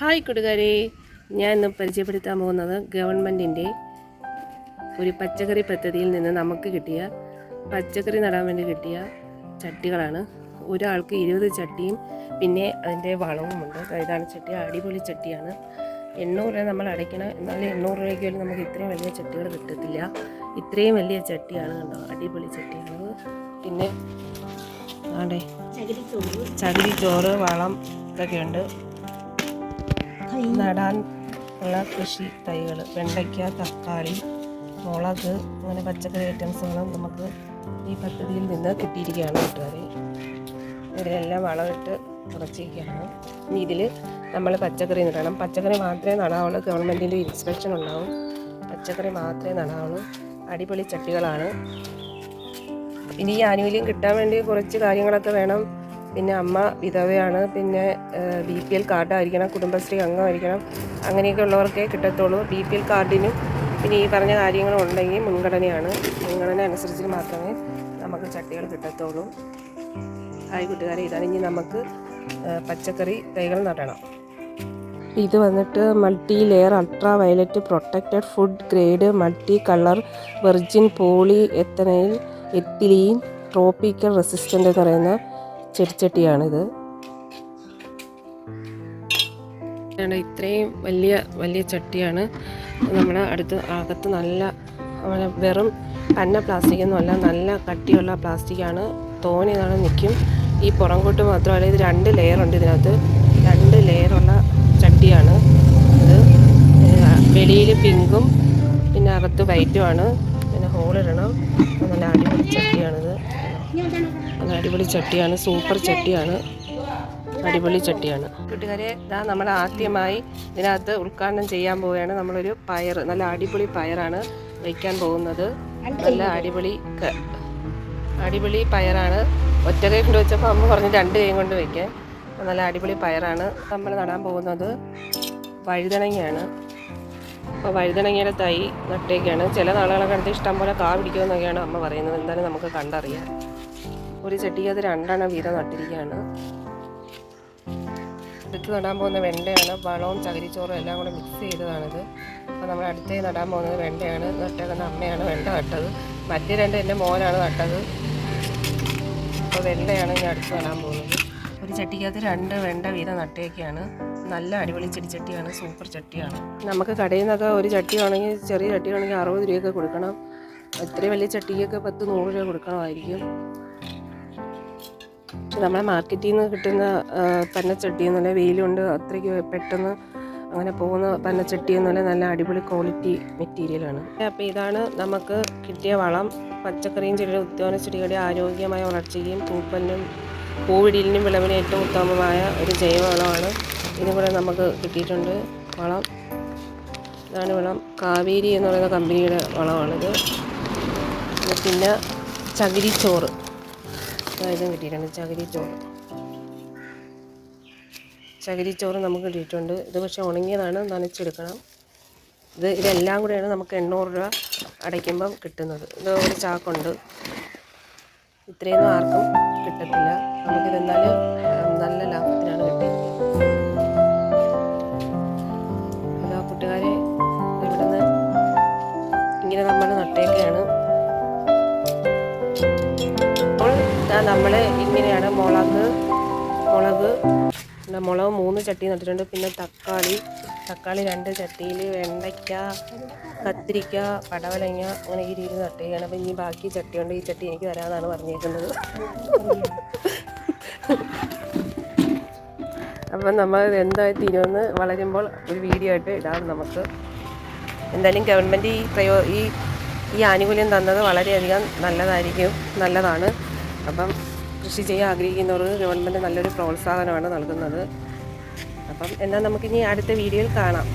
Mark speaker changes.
Speaker 1: Hi കൂട്ടുകാരെ, ഞാൻ ഇന്ന് പരിചയപ്പെടുത്താൻ പോകുന്നത് ഗവൺമെൻറ്റിൻ്റെ ഒരു പച്ചക്കറി പദ്ധതിയിൽ നിന്ന് നമുക്ക് കിട്ടിയ പച്ചക്കറി നടാൻ വേണ്ടി കിട്ടിയ ചട്ടികളാണ്. ഒരാൾക്ക് 20 ചട്ടിയും പിന്നെ അതിൻ്റെ വളവുമുണ്ട്. ഇതാണ് ചട്ടി, അടിപൊളി ചട്ടിയാണ്. 800 രൂപ നമ്മൾ അടയ്ക്കണം. എന്നാലും 800 രൂപയ്ക്ക് പോലും നമുക്ക് ഇത്രയും വലിയ ചട്ടികൾ കിട്ടത്തില്ല. ഇത്രയും വലിയ ചട്ടിയാണ്, കണ്ടോ, അടിപൊളി ചട്ടിയാണ്. പിന്നെ ആണ്ടേ ചകിരിച്ചോറ്, വളം ഇതൊക്കെയുണ്ട്. നടാൻ ഉള്ള കൃഷി തൈകൾ, വെണ്ടയ്ക്ക, തക്കാളി, മുളക്, അങ്ങനെ പച്ചക്കറി ഐറ്റംസുകളും നമുക്ക് ഈ പദ്ധതിയിൽ നിന്ന് കിട്ടിയിരിക്കുകയാണ് കൂട്ടുകാരെ. ഇതിലെല്ലാം വളമിട്ട് കുറച്ചിരിക്കുകയാണ്. ഇനി ഇതിൽ നമ്മൾ പച്ചക്കറി നടണം. പച്ചക്കറി മാത്രമേ നടാവുള്ളൂ. ഗവൺമെൻറ്റിൻ്റെ ഇൻസ്പെക്ഷൻ ഉണ്ടാവും. പച്ചക്കറി മാത്രമേ നടാവുള്ളൂ. അടിപൊളി ചട്ടികളാണ്. ഇനി ഈ ആനുകൂല്യം കിട്ടാൻ വേണ്ടി കുറച്ച് കാര്യങ്ങളൊക്കെ വേണം. പിന്നെ അമ്മ വിധവയാണ്, പിന്നെ BPL കാർഡായിരിക്കണം, കുടുംബശ്രീ അംഗമായിരിക്കണം. അങ്ങനെയൊക്കെ ഉള്ളവർക്കേ കിട്ടത്തുള്ളൂ. BPL കാർഡിനും പിന്നെ ഈ പറഞ്ഞ കാര്യങ്ങളും ഉണ്ടെങ്കിൽ മുൻഗണനയാണ്. മുൻഗണന അനുസരിച്ച് മാത്രമേ നമുക്ക് ചട്ടികൾ കിട്ടത്തുള്ളൂ. ഹായ് കൂട്ടുകാരെ, ഇതാണ് ഇനി നമുക്ക് പച്ചക്കറി തൈകൾ നടണം. ഇത് വന്നിട്ട് multi layer ultra violet protected food grade multi colour virgin polyethylene tropical resistant എന്ന് പറയുന്ന ചെടിച്ചട്ടിയാണിത്. ഇത്രയും വലിയ ചട്ടിയാണ്. നമ്മുടെ അകത്ത് നല്ല വെറും പന്ന പ്ലാസ്റ്റിക് ഒന്നുമല്ല, നല്ല കട്ടിയുള്ള പ്ലാസ്റ്റിക്കാണ്. തോനെ നാളെ നിൽക്കും. ഈ പുറംകോട്ട് മാത്രമല്ല, ഇത് 2 ലെയറുണ്ട്. ഇതിനകത്ത് 2 ലെയറുള്ള ചട്ടിയാണ് ഇത്. വെളിയിൽ പിങ്കും പിന്നെ അകത്ത് വൈറ്റുമാണ്. പിന്നെ ഹോളിടണം. നല്ല അടിപൊളി ചട്ടിയാണിത്. നല്ല അടിപൊളി ചട്ടിയാണ്, സൂപ്പർ ചട്ടിയാണ്, അടിപൊളി ചട്ടിയാണ് കൂട്ടുകാരെ. ഇതാ നമ്മൾ ആദ്യമായി ഇതിനകത്ത് ഉദ്ഘാടനം ചെയ്യാൻ പോവുകയാണ്. നമ്മളൊരു പയർ, നല്ല അടിപൊളി പയറാണ് വയ്ക്കാൻ പോകുന്നത്. നല്ല അടിപൊളി പയറാണ്. ഒറ്റ കൈ കൊണ്ട് വെച്ചപ്പോൾ അമ്മ പറഞ്ഞ് 2 കൈ കൊണ്ട് വയ്ക്കാൻ. നല്ല അടിപൊളി പയറാണ്. നമ്മൾ നടാൻ പോകുന്നത് വഴുതനങ്ങയാണ്. അപ്പോൾ വഴുതനങ്ങയുടെ തൈ നട്ടേക്കാണ്. ചില നാളുകളൊക്കെ അടുത്ത് ഇഷ്ടം പോലെ കാ പിടിക്കുമെന്നൊക്കെയാണ് അമ്മ പറയുന്നത്. എന്തായാലും നമുക്ക് കണ്ടറിയാം. ഒരു ചട്ടിക്കകത്ത് 2 വീതം നട്ടിരിക്കുകയാണ്. അടുത്ത് നടാൻ പോകുന്ന വെണ്ടയാണ്. വളവും ചകിരിച്ചോറും എല്ലാം കൂടെ മിക്സ് ചെയ്തതാണിത്. അപ്പോൾ നമ്മൾ അടുത്തേ നടാൻ പോകുന്നത് വെണ്ടയാണ്. നട്ടേക്കുന്ന അമ്മയാണ് വെണ്ട നട്ടത്. മറ്റേ 2 എൻ്റെ മോനാണ് നട്ടത്. അപ്പോൾ വെണ്ടയാണ് ഇനി അടുത്ത് നടാൻ പോകുന്നത്. ഒരു ചട്ടിക്കകത്ത് 2 വെണ്ട വീതം നട്ടേക്കാണ്. നല്ല അടിപൊളി ചെടിച്ചട്ടിയാണ്, സൂപ്പർ ചട്ടിയാണ്. നമുക്ക് കടയിൽ നിന്നൊക്കെ ഒരു ചട്ടിയാണെങ്കിൽ, ചെറിയ ചട്ടിയാണെങ്കിൽ 60 രൂപയൊക്കെ കൊടുക്കണം. ഇത്രയും വലിയ ചട്ടിക്കൊക്കെ 10-100 രൂപ കൊടുക്കണമായിരിക്കും. പക്ഷെ നമ്മളെ മാർക്കറ്റിൽ നിന്ന് കിട്ടുന്ന പന്നച്ചട്ടി എന്നല്ല, വെയിലുണ്ട് അത്രയ്ക്ക് പെട്ടെന്ന് അങ്ങനെ പോകുന്ന പന്നച്ചട്ടി എന്നല്ല, നല്ല അടിപൊളി ക്വാളിറ്റി മെറ്റീരിയലാണ്. അപ്പോൾ ഇതാണ് നമുക്ക് കിട്ടിയ വളം. പച്ചക്കറിയും ചെടിയുടെ ഉദ്യാന ചെടികളുടെ ആരോഗ്യമായ വളർച്ചയ്ക്കും പൂവിടലിനും വിളവിനും ഏറ്റവും ഉത്തമമായ ഒരു ജൈവവളമാണ്. ഇതും കൂടെ നമുക്ക് കിട്ടിയിട്ടുണ്ട് വളം. ഇതാണ് വളം. കാവേരി എന്ന് പറയുന്ന കമ്പനിയുടെ വളമാണിത്. പിന്നെ ചകിരിച്ചോറ്, ഇതും കിട്ടിയിട്ടുണ്ട്. ചകിരിച്ചോറ് നമുക്ക് കിട്ടിയിട്ടുണ്ട്. ഇത് പക്ഷേ ഉണങ്ങിയതാണ്, നനച്ചെടുക്കണം. ഇതെല്ലാം കൂടെയാണ് നമുക്ക് 800 രൂപ അടയ്ക്കുമ്പം കിട്ടുന്നത്. ഇത് ഒരു ചാക്കുണ്ട്. ഇത്രയൊന്നും ആർക്കും കിട്ടത്തില്ല. നമുക്കിതെന്നാലും നല്ല ലാഭത്തിനാണ് കിട്ടിയിരിക്കുന്നത്. കൂട്ടുകാരെ, ഇവിടുന്ന് ഇങ്ങനെ നമ്മൾ നട്ടേക്കാണ്. അപ്പോൾ നമ്മൾ ഇങ്ങനെയാണ് മുളക് 3 ചട്ടി നട്ടിട്ടുണ്ട്. പിന്നെ തക്കാളി 2 ചട്ടിയിൽ, വെണ്ടയ്ക്ക, കത്തിരിക്ക, പടവലങ്ങ, അങ്ങനെ ഈ രീതിയിൽ നട്ടുകയാണ്. അപ്പം ഇനി ബാക്കി ചട്ടിയുണ്ട്. ഈ ചട്ടി എനിക്ക് തരാമെന്നാണ് പറഞ്ഞേക്കുന്നത്. അപ്പം നമ്മൾ എന്തായി തീരുമെന്ന് വളരുമ്പോൾ ഒരു വീഡിയോ ആയിട്ട് ഇടാം നമുക്ക്. എന്തായാലും ഗവൺമെൻറ് ഈ ആനുകൂല്യം തന്നത് വളരെയധികം നല്ലതാണ്. അപ്പം കൃഷി ചെയ്യാൻ ആഗ്രഹിക്കുന്നവർക്ക് ഗവൺമെൻറ് നല്ലൊരു പ്രോത്സാഹനമാണ് നൽകുന്നത്. അപ്പം എന്നാൽ നമുക്കിനി അടുത്ത വീഡിയോയിൽ കാണാം.